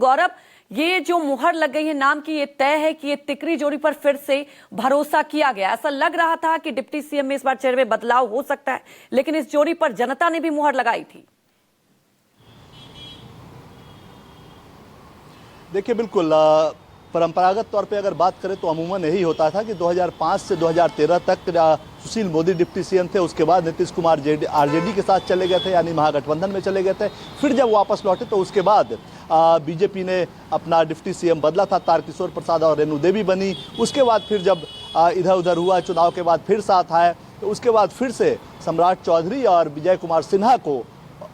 गौरव, ये जो मुहर लग गई है नाम की, ये तय है कि ये तिकरी जोड़ी पर फिर से भरोसा किया गया। ऐसा लग रहा था कि डिप्टी सीएम में इस बार चेहरे में बदलाव हो सकता है, लेकिन इस जोड़ी पर जनता ने भी मुहर लगाई थी। देखिए, बिल्कुल परंपरागत तौर पे अगर बात करें तो अमूमन यही होता था कि 2005 से 2013 तक सुशील मोदी डिप्टी सीएम थे। उसके बाद नीतीश कुमार आरजेडी के साथ चले गए थे, यानी महागठबंधन में चले गए थे। फिर जब वापस लौटे तो उसके बाद बीजेपी ने अपना डिप्टी सीएम बदला था, तारकिशोर प्रसाद और रेणु देवी बनी। उसके बाद फिर जब इधर उधर हुआ, चुनाव के बाद फिर साथ आए, तो उसके बाद फिर से सम्राट चौधरी और विजय कुमार सिन्हा को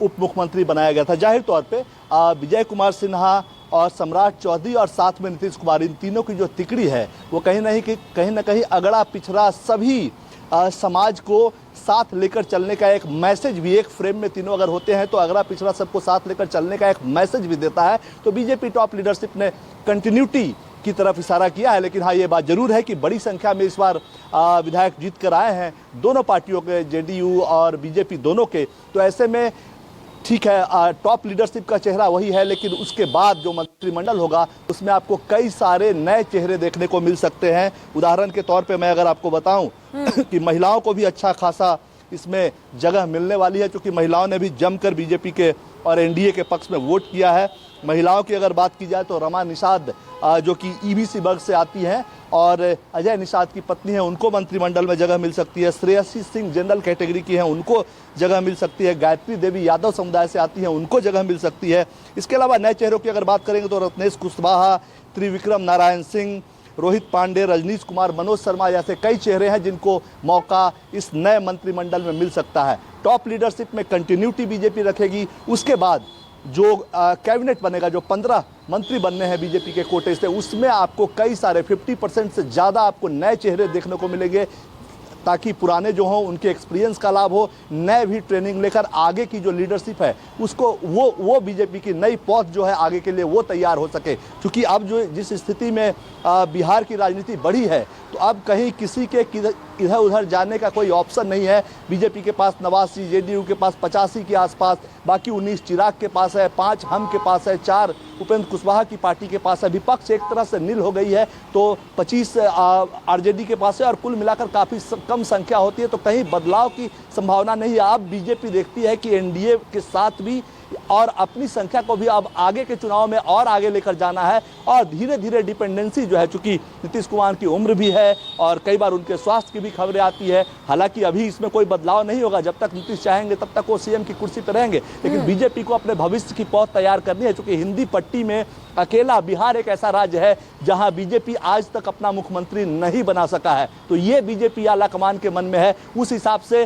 उप मुख्यमंत्री बनाया गया था। जाहिर तौर पे विजय कुमार सिन्हा और सम्राट चौधरी और साथ में नीतीश कुमार, इन तीनों की जो तिकड़ी है वो कहीं ना कहीं अगड़ा पिछड़ा सभी समाज को साथ लेकर चलने का एक मैसेज भी, एक फ्रेम में तीनों अगर होते हैं तो अगड़ा पिछड़ा सबको साथ लेकर चलने का एक मैसेज भी देता है। तो बीजेपी टॉप लीडरशिप ने कंटिन्यूटी की तरफ इशारा किया है। लेकिन हाँ, ये बात जरूर है कि बड़ी संख्या में इस बार विधायक जीत कर आए हैं दोनों पार्टियों के, जेडीयू और बीजेपी दोनों के। तो ऐसे में ठीक है, टॉप लीडरशिप का चेहरा वही है, लेकिन उसके बाद जो मंत्रिमंडल होगा उसमें आपको कई सारे नए चेहरे देखने को मिल सकते हैं। उदाहरण के तौर पे मैं अगर आपको बताऊं कि महिलाओं को भी अच्छा खासा इसमें जगह मिलने वाली है, क्योंकि महिलाओं ने भी जमकर बीजेपी के और एनडीए के पक्ष में वोट किया है। महिलाओं की अगर बात की जाए तो रमा निषाद जो कि ईबीसी वर्ग से आती हैं और अजय निषाद की पत्नी है, उनको मंत्रिमंडल में जगह मिल सकती है। श्रेयसी सिंह जनरल कैटेगरी की हैं, उनको जगह मिल सकती है। गायत्री देवी यादव समुदाय से आती हैं, उनको जगह मिल सकती है। इसके अलावा नए चेहरों की अगर बात करेंगे तो रत्नेश कुशवाहा, त्रिविक्रम नारायण सिंह, रोहित पांडे, रजनीश कुमार, मनोज शर्मा जैसे कई चेहरे हैं जिनको मौका इस नए मंत्रिमंडल में मिल सकता है। टॉप लीडरशिप में कंटिन्यूटी बीजेपी रखेगी। उसके बाद जो कैबिनेट बनेगा, जो 15 मंत्री बनने हैं बीजेपी के कोटे से, उसमें आपको कई सारे 50% से ज़्यादा आपको नए चेहरे देखने को मिलेंगे, ताकि पुराने जो हों उनके एक्सपीरियंस का लाभ हो, नए भी ट्रेनिंग लेकर आगे की जो लीडरशिप है उसको वो बीजेपी की नई पौध जो है आगे के लिए वो तैयार हो सके। क्योंकि अब जो जिस स्थिति में बिहार की राजनीति बढ़ी है, तो अब कहीं किसी के इधर उधर जाने का कोई ऑप्शन नहीं है। बीजेपी के पास 89, जेडीयू के पास 85 के आसपास, बाकी 19 चिराग के पास है, 5 हम के पास है, 4 उपेंद्र कुशवाहा की पार्टी के पास है। विपक्ष एक तरह से नील हो गई है, तो 25 आरजेडी के पास है और कुल मिलाकर काफ़ी कम संख्या होती है। तो कहीं बदलाव की संभावना नहीं है। अब बीजेपी देखती है कि एनडीए के साथ भी और अपनी संख्या को भी अब आगे के चुनाव में और आगे लेकर जाना है, और धीरे धीरे डिपेंडेंसी जो है, चूंकि नीतीश कुमार की उम्र भी है और कई बार उनके स्वास्थ्य की भी खबरें आती है। हालांकि अभी इसमें कोई बदलाव नहीं होगा, जब तक नीतीश चाहेंगे तब तक वो सीएम की कुर्सी पर रहेंगे। लेकिन बीजेपी को अपने भविष्य की पौध तैयार करनी है, चूंकि हिंदी पट्टी में अकेला बिहार एक ऐसा राज्य है जहां बीजेपी आज तक अपना मुख्यमंत्री नहीं बना सका है। तो ये बीजेपी आला कमान के मन में है। उस हिसाब से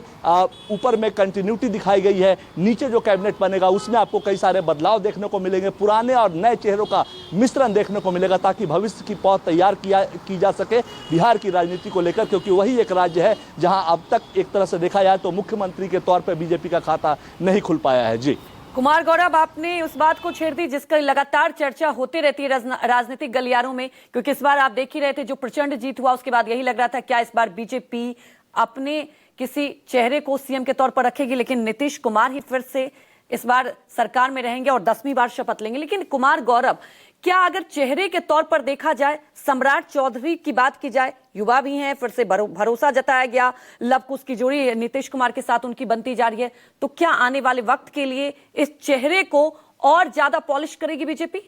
ऊपर में कंटिन्यूटी दिखाई गई है, नीचे जो कैबिनेट बनेगा उसमें आपको कई सारे बदलाव देखने को मिलेंगे, पुराने और नए चेहरों का मिश्रण देखने को मिलेगा, ताकि भविष्य की पौध तैयार की जा सके बिहार की राजनीति को लेकर। क्योंकि वही एक राज्य है जहां अब तक एक तरह से देखा जाए तो मुख्यमंत्री के तौर पर बीजेपी का खाता नहीं खुल पाया है। जी कुमार गौरव, आपने उस बात को छेड़ दी जिसका लगातार चर्चा होती रहती है राजनीतिक गलियारों में, क्योंकि इस बार आप देख ही रहे थे जो प्रचंड जीत हुआ उसके बाद यही लग रहा था क्या इस बार बीजेपी अपने किसी चेहरे को सीएम के तौर पर रखेगी। लेकिन नीतीश कुमार ही फिर से इस बार सरकार में रहेंगे और 10वीं बार शपथ लेंगे। लेकिन कुमार गौरव, क्या अगर चेहरे के तौर पर देखा जाए, सम्राट चौधरी की बात की जाए, युवा भी हैं, फिर से भरोसा जताया गया, लव कुश की जोड़ी नीतीश कुमार के साथ उनकी बनती जा रही है, तो क्या आने वाले वक्त के लिए इस चेहरे को और ज्यादा पॉलिश करेगी बीजेपी?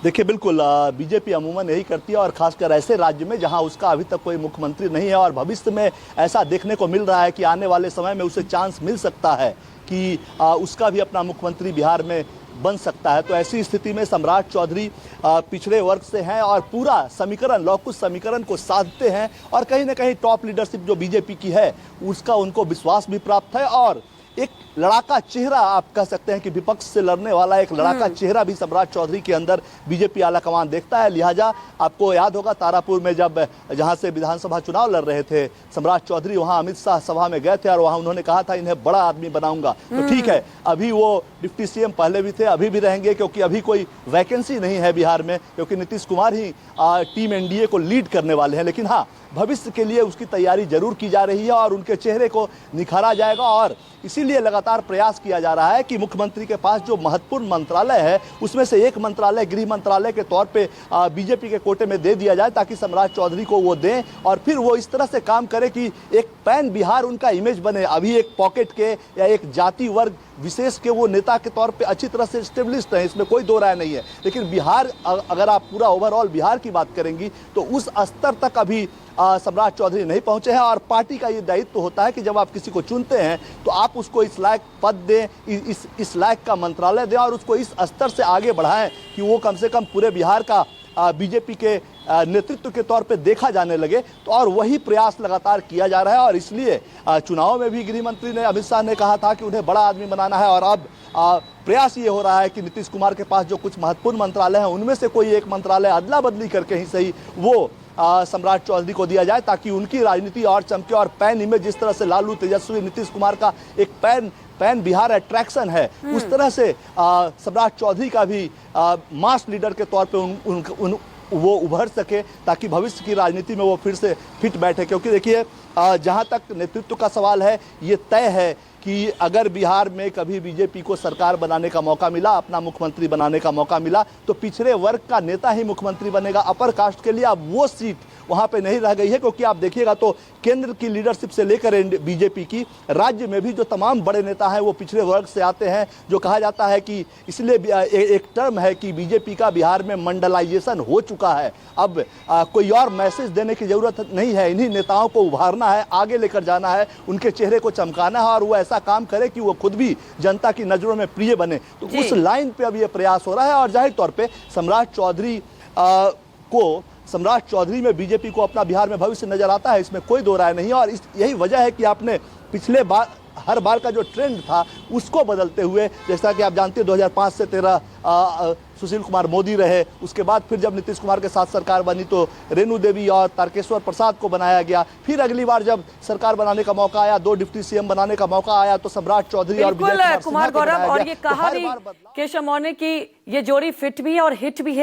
देखिए, बिल्कुल बीजेपी अमूमन यही करती है, और खासकर ऐसे राज्य में जहां उसका अभी तक कोई मुख्यमंत्री नहीं है और भविष्य में ऐसा देखने को मिल रहा है कि आने वाले समय में उसे चांस मिल सकता है कि उसका भी अपना मुख्यमंत्री बिहार में बन सकता है। तो ऐसी स्थिति में सम्राट चौधरी पिछड़े वर्ग से हैं और पूरा समीकरण, लौकुश समीकरण को साधते हैं, और कहीं ना कहीं टॉप लीडरशिप जो बीजेपी की है उसका उनको विश्वास भी प्राप्त है। और एक लड़ाका चेहरा, आप कह सकते हैं कि विपक्ष से लड़ने वाला एक लड़ाका चेहरा भी सम्राट चौधरी के अंदर बीजेपी आलाकमान देखता है। लिहाजा आपको याद होगा तारापुर में जहां से विधानसभा चुनाव लड़ रहे थे सम्राट चौधरी, वहां अमित शाह सभा में गए थे और वहां उन्होंने कहा था इन्हें बड़ा आदमी बनाऊंगा। तो ठीक है, अभी वो डिप्टी सीएम पहले भी थे, अभी भी रहेंगे, क्योंकि अभी कोई वैकेंसी नहीं है बिहार में, क्योंकि नीतीश कुमार ही टीम एनडीए को लीड करने वाले हैं। लेकिन हाँ, भविष्य के लिए उसकी तैयारी जरूर की जा रही है और उनके चेहरे को निखारा जाएगा। और इसीलिए लगातार प्रयास किया जा रहा है कि मुख्यमंत्री के पास जो महत्वपूर्ण मंत्रालय है उसमें से एक मंत्रालय गृह मंत्रालय के तौर पे बीजेपी के कोटे में दे दिया जाए, ताकि सम्राट चौधरी को वो दें और फिर वो इस तरह से काम करे कि एक पैन बिहार उनका इमेज बने। अभी एक पॉकेट के या एक जाति वर्ग विशेष के वो नेता के तौर पे अच्छी तरह से स्टेब्लिश्ड है, इसमें कोई दो राय नहीं है। लेकिन बिहार, अगर आप पूरा ओवरऑल बिहार की बात करेंगी तो उस स्तर तक अभी सम्राट चौधरी नहीं पहुंचे हैं। और पार्टी का ये दायित्व होता है कि जब आप किसी को चुनते हैं तो आप उसको इस लायक पद दें, इस लायक का मंत्रालय दें और उसको इस स्तर से आगे बढ़ाएं कि वो कम से कम पूरे बिहार का बीजेपी के नेतृत्व के तौर पे देखा जाने लगे। तो और वही प्रयास लगातार किया जा रहा है और इसलिए चुनाव में भी गृह मंत्री ने, अमित शाह ने कहा था कि उन्हें बड़ा आदमी बनाना है। और अब प्रयास ये हो रहा है कि नीतीश कुमार के पास जो कुछ महत्वपूर्ण मंत्रालय हैं उनमें से कोई एक मंत्रालय अदला बदली करके ही सही वो सम्राट चौधरी को दिया जाए, ताकि उनकी राजनीति और चमके और पैन इमेज, जिस तरह से लालू, तेजस्वी, नीतीश कुमार का एक पैन बिहार अट्रैक्शन है, उस तरह से सम्राट चौधरी का भी मास लीडर के तौर पे वो उभर सके, ताकि भविष्य की राजनीति में वो फिर से फिट बैठे। क्योंकि देखिए, जहां तक नेतृत्व का सवाल है, ये तय है कि अगर बिहार में कभी बीजेपी को सरकार बनाने का मौका मिला, अपना मुख्यमंत्री बनाने का मौका मिला, तो पिछड़े वर्ग का नेता ही मुख्यमंत्री बनेगा। अपर कास्ट के लिए अब वो सीट वहां पे नहीं रह गई है, क्योंकि आप देखिएगा तो केंद्र की लीडरशिप से लेकर बीजेपी की राज्य में भी जो तमाम बड़े नेता हैं वो पिछड़े वर्ग से आते हैं। जो कहा जाता है कि इसलिए एक टर्म है कि बीजेपी का बिहार में मंडलाइजेशन हो चुका है। अब कोई और मैसेज देने की जरूरत नहीं है, इन्हीं नेताओं को उभारना है, आगे लेकर जाना है, उनके चेहरे को चमकाना है और वो ऐसा काम करे कि वो खुद भी जनता की नजरों में प्रिय बने। तो उस लाइन पे अब ये प्रयास हो रहा है और जाहिर तौर पे सम्राट चौधरी में बीजेपी को अपना बिहार में भविष्य नजर आता है, इसमें कोई दो राय नहीं है। और यही वजह है कि आपने पिछले बार, हर बार का जो ट्रेंड था उसको बदलते हुए, जैसा कि आप जानते हैं 2005 से 13 सुशील कुमार मोदी रहे, उसके बाद फिर जब नीतीश कुमार के साथ सरकार बनी तो रेणु देवी और तारकेश्वर प्रसाद को बनाया गया। फिर अगली बार जब सरकार बनाने का मौका आया, 2 डिप्टी सीएम बनाने का मौका आया, तो सम्राट चौधरी और कुमार गौरव, और ये कहा भी केशव मौर्य की ये जोड़ी फिट भी है और हिट भी है।